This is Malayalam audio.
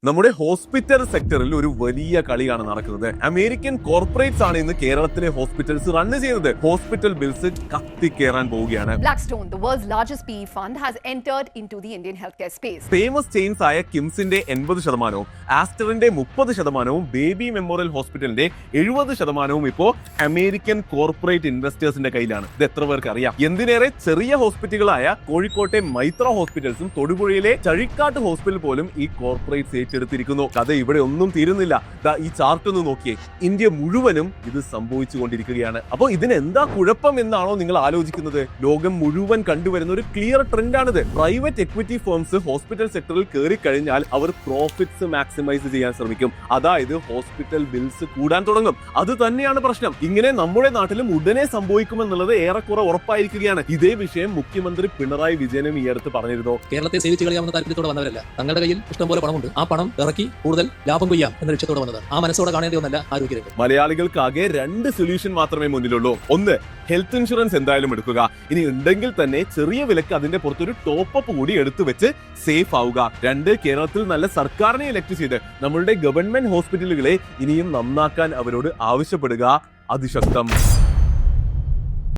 നമ്മുടെ ഹോസ്പിറ്റൽ സെക്ടറിൽ ഒരു വലിയ കളിയാണ് നടക്കുന്നത്. അമേരിക്കൻ കോർപ്പറേറ്റ്സ് ആണ് ഇന്ന് കേരളത്തിലെ ഹോസ്പിറ്റൽസ് റൺ ചെയ്യുന്നത്. ഹോസ്പിറ്റൽ ബിൽസ് കത്തിക്കേറാൻ പോവുകയാണ്. Blackstone, the world's largest PE fund, has entered into the Indian healthcare space. Famous chains ആയ കിംസിന്റെ 80%, ആസ്റ്ററിന്റെ 30%, ബേബി മെമ്മോറിയൽ ഹോസ്പിറ്റലിന്റെ 70% ഇപ്പോ അമേരിക്കൻ കോർപ്പറേറ്റ് ഇൻവെസ്റ്റേഴ്സിന്റെ കയ്യിലാണ്. ഇത് എത്ര പേർക്ക് അറിയാം? എന്തിനേറെ ചെറിയ ഹോസ്പിറ്റലുകളായ കോഴിക്കോട്ടെ മൈത്ര ഹോസ്പിറ്റൽസും തൊടുപുഴയിലെ ചഴിക്കാട്ട് ഹോസ്പിറ്റൽ പോലും ഈ കോർപ്പറേറ്റ് എടുത്തിരിക്കുന്നു. കഥ ഇവിടെ ഒന്നും തീരുന്നില്ല. ഈ ചാർട്ട് ഒന്ന് നോക്കിയേ, ഇന്ത്യ മുഴുവനും ഇത് സംഭവിച്ചുകൊണ്ടിരിക്കുകയാണ്. അപ്പോൾ ഇതിന് എന്താ കുഴപ്പം എന്നാണോ നിങ്ങൾ ആലോചിക്കുന്നത്? ലോകം മുഴുവൻ കണ്ടുവരുന്ന ഒരു ക്ലിയർ ട്രെൻഡാണിത്. പ്രൈവറ്റ് എക്വിറ്റി ഫേംസ് ഹോസ്പിറ്റൽ സെക്ടറിൽ കയറി കഴിഞ്ഞാൽ അവർ പ്രോഫിറ്റ്സ് മാക്സിമൈസ് ചെയ്യാൻ ശ്രമിക്കും. അതായത് ഹോസ്പിറ്റൽ ബിൽസ് കൂടാൻ തുടങ്ങും. അത് തന്നെയാണ് പ്രശ്നം. ഇങ്ങനെ നമ്മുടെ നാട്ടിലും ഉടനെ സംഭവിക്കുമെന്നുള്ളത് ഏറെക്കുറെ ഉറപ്പായിരിക്കുകയാണ്. ഇതേ വിഷയം മുഖ്യമന്ത്രി പിണറായി വിജയനും ഈ അടുത്ത് പറഞ്ഞിരുന്നു. കേരളത്തെ സേവിച്ച് കളയാവുന്ന താല്പര്യത്തോടെ വന്നവരല്ല. തങ്ങളുടെ കയ്യിൽ ഇഷ്ടംപോലെ പണമുണ്ട്. ആ പണം ഇറക്കി കൂടുതൽ ലാഭം കൊയ്യാം എന്ന ലക്ഷ്യത്തോടെ വന്നതാണ്. ആ മനസ്സോടെ കാണേണ്ടി ഒന്നല്ല ആരോഗ്യരംഗം. മലയാളികൾക്കാകെ 2 സൊല്യൂഷൻ മാത്രമേ മുന്നിലുള്ളൂ. ഒന്ന്, ഹെൽത്ത് ഇൻഷുറൻസ് എന്തായാലും എടുക്കുക. ഇനി ഉണ്ടെങ്കിൽ തന്നെ ചെറിയ വിലക്ക് അതിന്റെ പുറത്തൊരു ടോപ്പ് കൂടി എടുത്തു വെച്ച് സേഫ് ആവുക. 2, കേരളത്തിൽ നല്ല സർക്കാരിനെ ഇലക്ട് ചെയ്ത് നമ്മളുടെ ഗവൺമെന്റ് ഹോസ്പിറ്റലുകളെ ഇനിയും നന്നാക്കാൻ അവരോട് ആവശ്യപ്പെടുക അതിശക്തം.